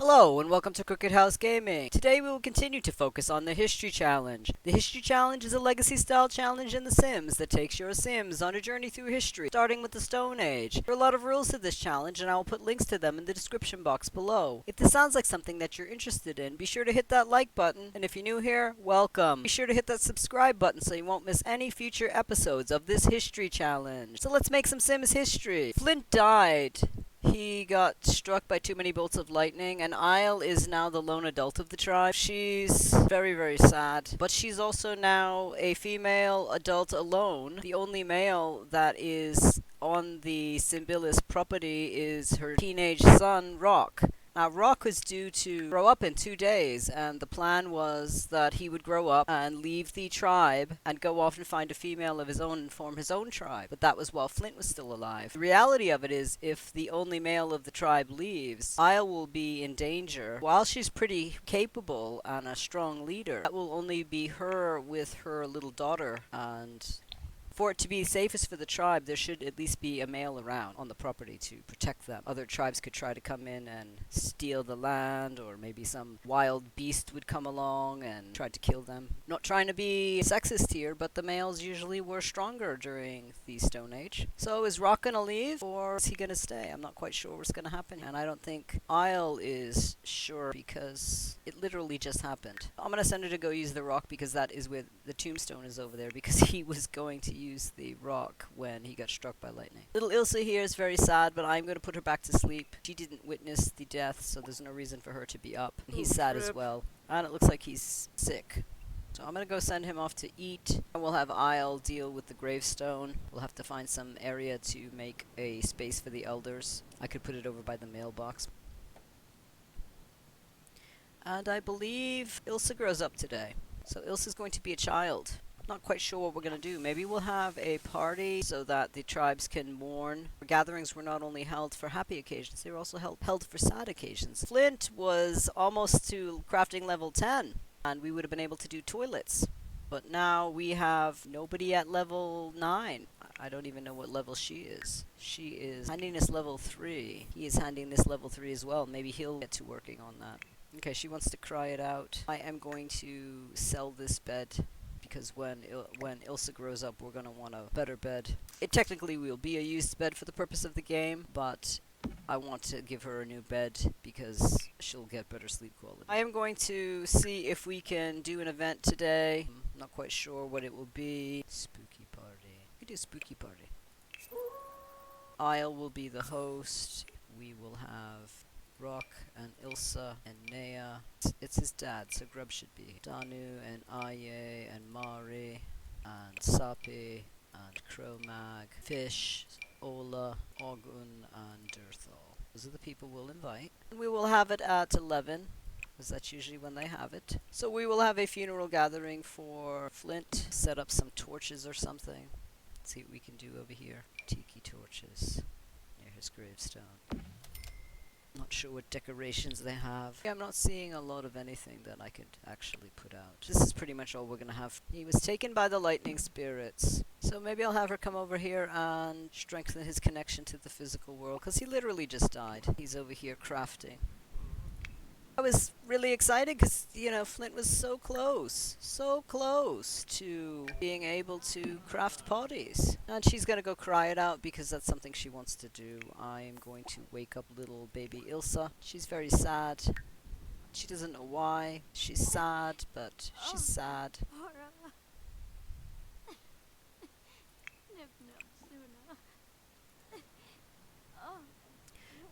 Hello and welcome to Crooked House Gaming. Today we will continue to focus on the History Challenge. The History Challenge is a legacy style challenge in The Sims that takes your Sims on a journey through history, starting with the Stone Age. There are a lot of rules to this challenge and I will put links to them in the description box below. If this sounds like something that you're interested in, be sure to hit that like button, and if you're new here, welcome. Be sure to hit that subscribe button so you won't miss any future episodes of this History Challenge. So let's make some Sims history. Flint died. He got struck by too many bolts of lightning, and Isle is now the lone adult of the tribe. She's very, very sad, but she's also now a female adult alone. The only male that is on the Simbilis property is her teenage son, Rock. Now, Rock was due to grow up in 2 days, and the plan was that he would grow up and leave the tribe and go off and find a female of his own and form his own tribe. But that was while Flint was still alive. The reality of it is, if the only male of the tribe leaves, Isle will be in danger. While she's pretty capable and a strong leader, that will only be her with her little daughter, and for it to be safest for the tribe, there should at least be a male around on the property to protect them. Other tribes could try to come in and steal the land, or maybe some wild beast would come along and try to kill them. Not trying to be sexist here, but the males usually were stronger during the Stone Age. So is Rock gonna leave, or is he gonna stay? I'm not quite sure what's gonna happen, and I don't think Isle is sure because it literally just happened. I'm gonna send her to go use the rock because that is where the tombstone is over there, because he was going to use the rock when he got struck by lightning. Little Ilsa here is very sad, but I'm going to put her back to sleep. She didn't witness the death, so there's no reason for her to be up. And he's sad as well, and it looks like he's sick. So I'm going to go send him off to eat, and we'll have Isle deal with the gravestone. We'll have to find some area to make a space for the elders. I could put it over by the mailbox. And I believe Ilsa grows up today. So Ilsa's going to be a child. Not quite sure what we're going to do. Maybe we'll have a party so that the tribes can mourn. Gatherings were not only held for happy occasions, they were also held for sad occasions. Flint was almost to crafting level 10, and we would have been able to do toilets. But now we have nobody at level 9. I don't even know what level she is. She is handing us level 3. He is handing this level 3 as well. Maybe he'll get to working on that. Okay, she wants to cry it out. I am going to sell this bed, because when Ilsa grows up, we're going to want a better bed. It technically will be a used bed for the purpose of the game, but I want to give her a new bed because she'll get better sleep quality. I am going to see if we can do an event today. I'm not quite sure what it will be. Spooky party. We could do a spooky party. Isle will be the host. We will have Rock and Ilsa and Nea. It's his dad, so Grub should be. Danu and Aye and Mari and Sapi and Crowmag, Fish, Ola, Ogun and Durthal. Those are the people we'll invite. And we will have it at 11, because that's usually when they have it. So we will have a funeral gathering for Flint. Set up some torches or something. Let's see what we can do over here. Tiki torches near his gravestone. Not sure what decorations they have. I'm not seeing a lot of anything that I could actually put out. This is pretty much all we're gonna have. He was taken by the lightning spirits. So maybe I'll have her come over here and strengthen his connection to the physical world, because he literally just died. He's over here crafting. I was really excited because, you know, Flint was so close to being able to craft potties. And she's going to go cry it out because that's something she wants to do. I'm going to wake up little baby Ilsa. She's very sad. She doesn't know why. She's sad, but she's sad.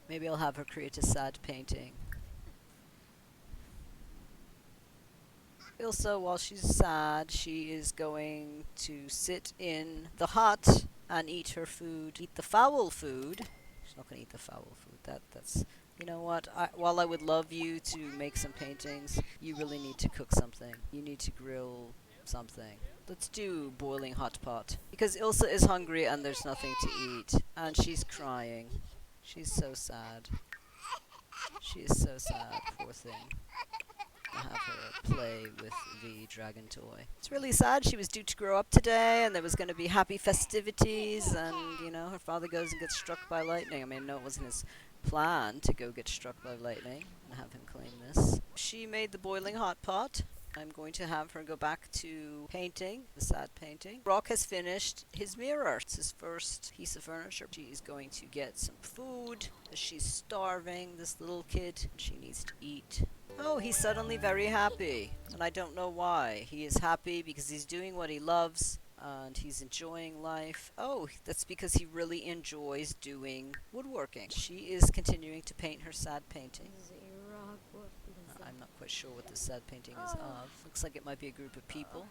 Maybe I'll have her create a sad painting. Ilsa, while she's sad, she is going to sit in the hut and eat her food. Eat the foul food. She's not going to eat the foul food. That's... You know what? While I would love you to make some paintings, you really need to cook something. You need to grill something. Let's do boiling hot pot. Because Ilsa is hungry and there's nothing to eat. And she's crying. She's so sad. She is so sad, poor thing. Have her play with the dragon toy. It's really sad. She was due to grow up today, and there was going to be happy festivities, and, you know, her father goes and gets struck by lightning. I mean, no, it wasn't his plan to go get struck by lightning and have him claim this. She made the boiling hot pot. I'm going to have her go back to painting, the sad painting. Rock has finished his mirror. It's his first piece of furniture. She's going to get some food. She's starving, this little kid. She needs to eat. Oh, he's suddenly very happy, and I don't know why. He is happy because he's doing what he loves, and he's enjoying life. Oh, that's because he really enjoys doing woodworking. She is continuing to paint her sad painting. I'm not quite sure what this sad painting is of. Looks like it might be a group of people.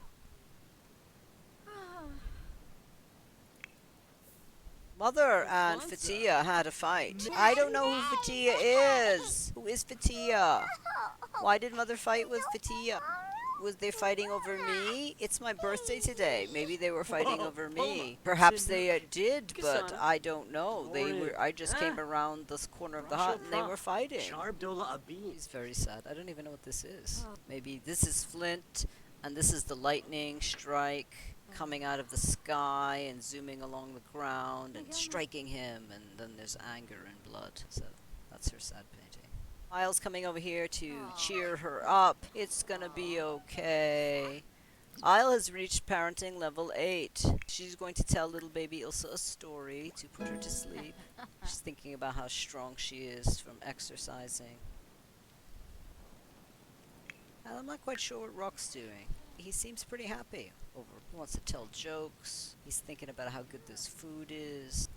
Mother and Fatia had a fight. I don't know who Fatia is. Who is Fatia? Why did Mother fight with Fatia? Was they fighting over me? It's my birthday today. Maybe they were fighting over me. Perhaps they did, but I don't know. I just came around this corner of the hut and they were fighting. He's very sad. I don't even know what this is. Maybe this is Flint and this is the lightning strike coming out of the sky and zooming along the ground and striking him, and then there's anger and blood. So that's her sad painting. Miles coming over here to cheer her up. It's gonna be okay. Isle has reached parenting level 8. She's going to tell little baby Ilsa a story to put her to sleep. She's thinking about how strong she is from exercising. And I'm not quite sure what Rock's doing. He seems pretty happy. He wants to tell jokes. He's thinking about how good this food is.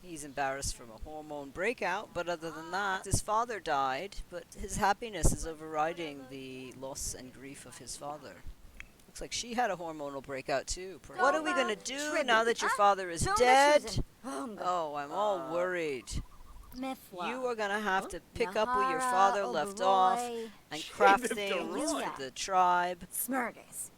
He's embarrassed from a hormone breakout, but other than that, his father died, but his happiness is overriding the loss and grief of his father. Looks like she had a hormonal breakout too. What are we gonna do now that your father is dead? Oh, I'm all worried. You are gonna have to pick up where your father left off and craft things for the tribe.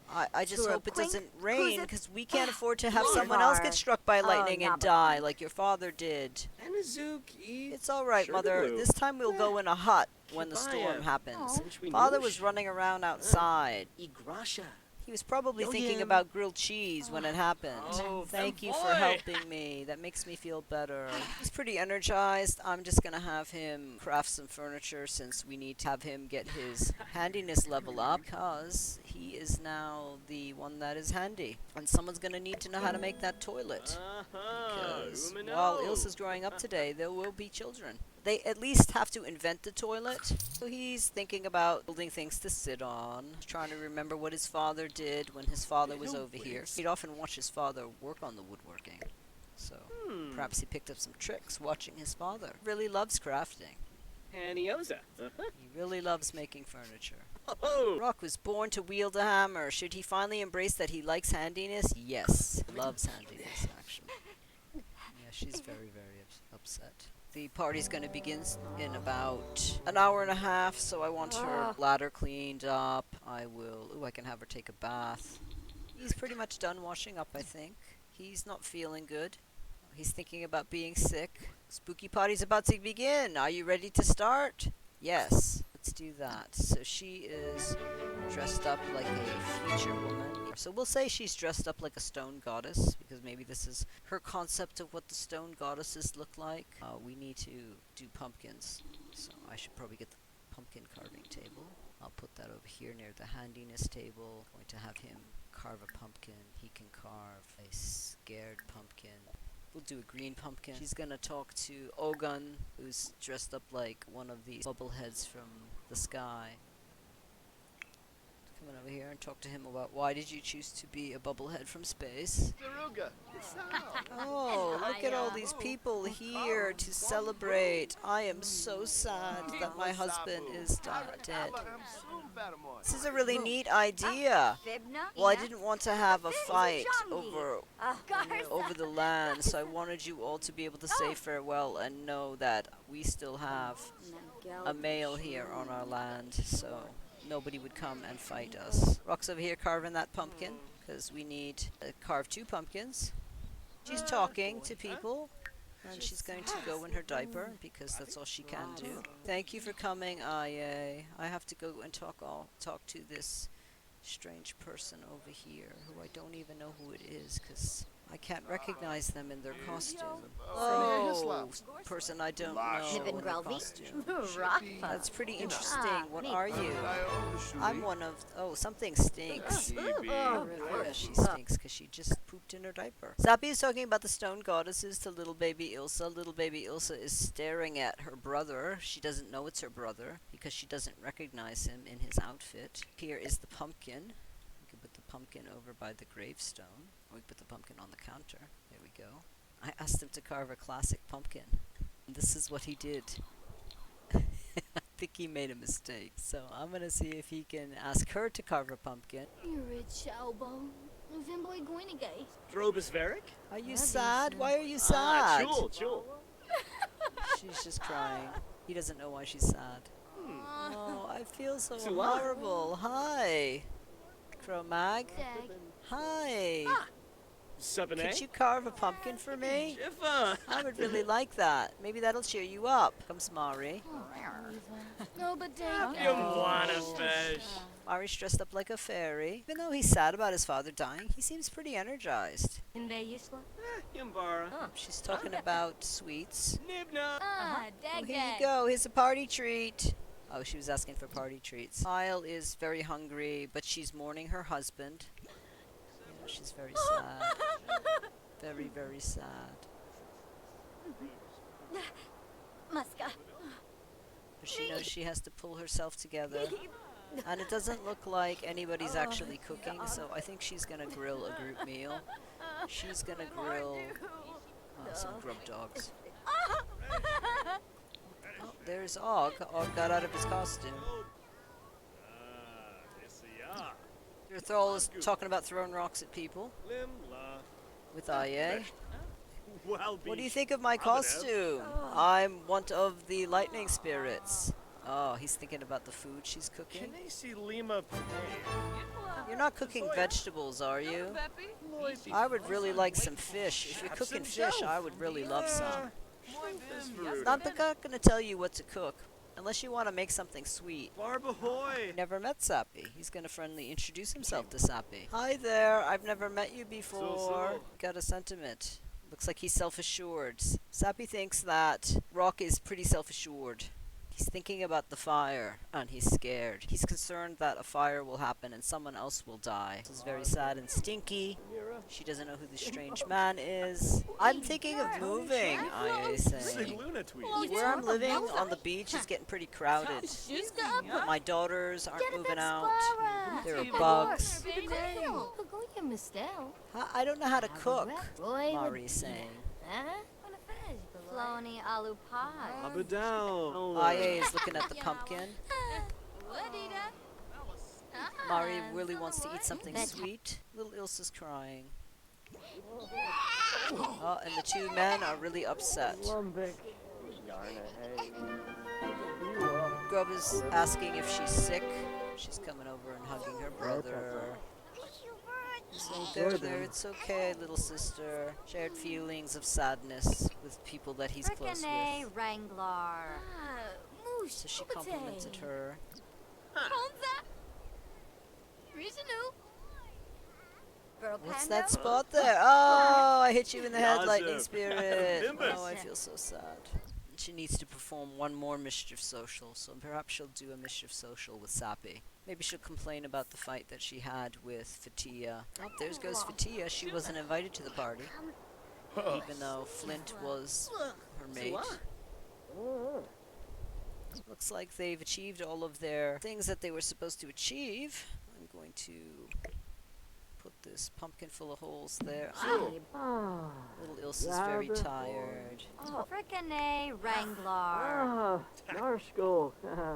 I just hope it doesn't rain, because we can't afford to have someone else get struck by lightning and die like your father did. It's alright, Mother. This time we'll go in a hut when the storm happens. Father was running around outside. He was probably thinking about grilled cheese when it happened. Thank you for helping me. That makes me feel better. He's pretty energized. I'm just going to have him craft some furniture, since we need to have him get his handiness level up, because he is now the one that is handy. And someone's going to need to know how to make that toilet. Because while Ilsa's growing up today, there will be children. They at least have to invent the toilet. So he's thinking about building things to sit on, trying to remember what his father did when his father was over here. He'd often watch his father work on the woodworking. So perhaps he picked up some tricks watching his father. Really loves crafting. He really loves making furniture. Rock was born to wield a hammer. Should he finally embrace that he likes handiness? Yes, he loves handiness, actually. Yeah, she's very, very upset. The party's going to begin in about an hour and a half, so I want her ladder cleaned up. I can have her take a bath. He's pretty much done washing up, I think. He's not feeling good. He's thinking about being sick. Spooky party's about to begin. Are you ready to start? Yes. Let's do that. So she is dressed up like a future woman. So we'll say she's dressed up like a stone goddess, because maybe this is her concept of what the stone goddesses look like. We need to do pumpkins, so I should probably get the pumpkin carving table. I'll put that over here near the handiness table. I'm going to have him carve a pumpkin. He can carve a scared pumpkin. We'll do a green pumpkin. She's gonna talk to Ogun, who's dressed up like one of these bubbleheads from the sky. Come on over here and talk to him about why did you choose to be a bubblehead from space. Oh, look at all these people here to celebrate. I am so sad that my husband is dead. This is a really neat idea. Well, I didn't want to have a fight over the land, so I wanted you all to be able to say farewell and know that we still have a male here on our land, so nobody would come and fight us. Rock's over here carving that pumpkin, because we need to carve 2 pumpkins. She's talking to people, and she's going to go in her diaper, because that's all she can do. Thank you for coming, Aye. I have to go and talk to this strange person over here, who I don't even know who it is, because I can't recognize them in their costume. Oh, Person I don't Lash. know in their costume. That's pretty interesting. What are you? I'm one of... Oh, something stinks. Yeah, she stinks because she just pooped in her diaper. Zappy is talking about the stone goddesses to little baby Ilsa. Little baby Ilsa is staring at her brother. She doesn't know it's her brother because she doesn't recognize him in his outfit. Here is the pumpkin. We could put the pumpkin over by the gravestone. Or we put the pumpkin on the counter. There we go. I asked him to carve a classic pumpkin. And this is what he did. I think he made a mistake. So I'm going to see if he can ask her to carve a pumpkin. Drobus Varick? Are you sad? Why are you sad? Jewel. She's just crying. He doesn't know why she's sad. Oh, I feel so Sula? horrible. Hi. Cro-Mag. Hi. Sabine? Could you carve a pumpkin for me? Jiffa! I would really like that. Maybe that'll cheer you up. Comes Mari. You wanna fish? Mari's dressed up like a fairy. Even though he's sad about his father dying, he seems pretty energized. Yumbara. She's talking about sweets. Nibna. Oh, here you go. Here's a party treat. Oh, she was asking for party treats. Kyle is very hungry, but she's mourning her husband. Yeah, she's very sad. Very, very sad. But she knows she has to pull herself together. And it doesn't look like anybody's actually cooking, so I think she's gonna grill a group meal. She's gonna grill some grub dogs. Oh, there's Og. Og got out of his costume. Thrall is talking about throwing rocks at people with Aye. What do you think of my costume? I'm one of the lightning spirits. Oh, he's thinking about the food she's cooking. You're not cooking vegetables, are you? I would really like some fish. If you're cooking fish, I would really love some. Not gonna tell you what to cook, unless you want to make something sweet. Barbahoy! Never met Sappy. He's gonna friendly introduce himself to Sappy. Hi there, I've never met you before. Got a sentiment. Looks like he's self-assured. Sappy thinks that Rock is pretty self-assured. He's thinking about the fire, and he's scared. He's concerned that a fire will happen and someone else will die. This is very sad and stinky. She doesn't know who this strange man is. I'm thinking of moving, I say. Where I'm living on the beach is getting pretty crowded. My daughters aren't moving out. There are bugs. I don't know how to cook, Mari's saying. Abadal. Aye is looking at the pumpkin. Mari really wants to eat something sweet. Little Ilsa's crying. Oh, and the two men are really upset. Grub is asking if she's sick. She's coming over and hugging her brother. So there, it's okay, little sister. Shared feelings of sadness with people that he's close with. So she complimented her. What's that spot there? Oh, I hit you in the head, lightning spirit. Oh, I feel so sad. She needs to perform one more mischief social, so perhaps she'll do a mischief social with Sappy. Maybe she'll complain about the fight that she had with Fatia. Oh, there goes Fatia. She wasn't invited to the party, even though Flint was her mate. Looks like they've achieved all of their things that they were supposed to achieve. I'm going to put this pumpkin full of holes there. Little Ilsa's very tired.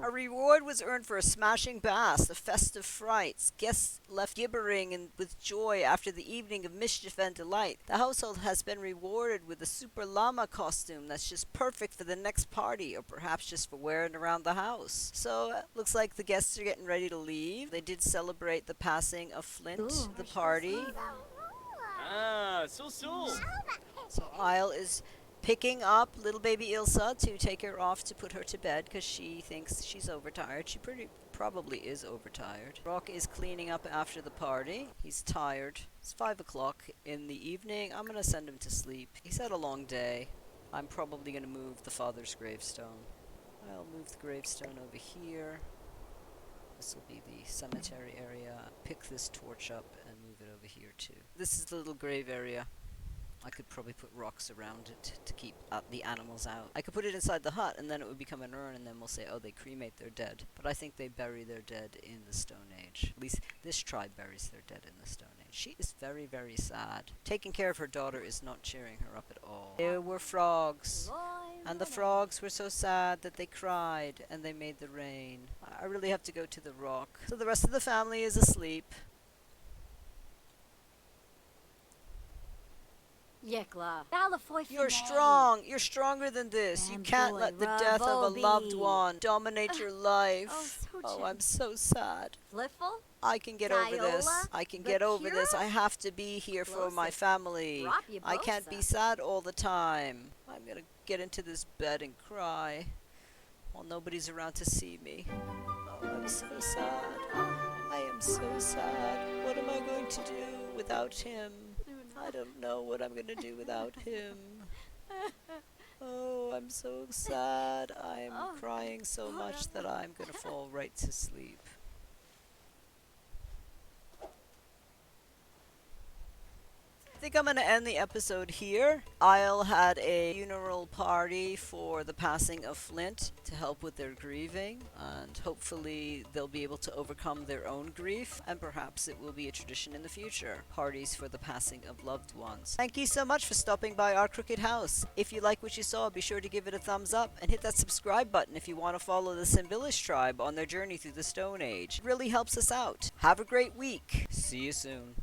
A reward was earned for a smashing bass, the festive frights. Guests left gibbering and with joy after the evening of mischief and delight. The household has been rewarded with a super llama costume that's just perfect for the next party, or perhaps just for wearing around the house. So, looks like the guests are getting ready to leave. They did celebrate the passing of Flint, the party. So Isle is picking up little baby Ilsa to take her off to put her to bed because she thinks she's overtired. She probably is overtired. Rock is cleaning up after the party. He's tired. It's 5 o'clock in the evening. I'm gonna send him to sleep. He's had a long day. I'm probably gonna move the father's gravestone. I'll move the gravestone over here. This will be the cemetery area. Pick this torch up and move it over here too. This is the little grave area. I could probably put rocks around it to keep the animals out. I could put it inside the hut and then it would become an urn and then we'll say, oh, they cremate their dead. But I think they bury their dead in the Stone Age. At least this tribe buries their dead in the Stone Age. She is very, very sad. Taking care of her daughter is not cheering her up at all. There were frogs. And the frogs were so sad that they cried and they made the rain. I really have to go to the rock. So the rest of the family is asleep. Yekla. You're strong. You're stronger than this. You can't let the death of a loved one dominate your life. Oh, I'm so sad. Fliffle? I can get over this. I can get over this. I have to be here for my family. I can't be sad all the time. I'm gonna get into this bed and cry while nobody's around to see me. Oh, I'm so sad. I am so sad. What am I going to do without him? I don't know what I'm gonna do without him. Oh, I'm so sad. I'm crying so much that I'm gonna fall right to sleep. I think I'm going to end the episode here. Isle had a funeral party for the passing of Flint to help with their grieving, and hopefully they'll be able to overcome their own grief, and perhaps it will be a tradition in the future. Parties for the passing of loved ones. Thank you so much for stopping by our Crooked House. If you like what you saw, be sure to give it a thumbs up and hit that subscribe button if you want to follow the Simbilis Tribe on their journey through the Stone Age. It really helps us out. Have a great week. See you soon.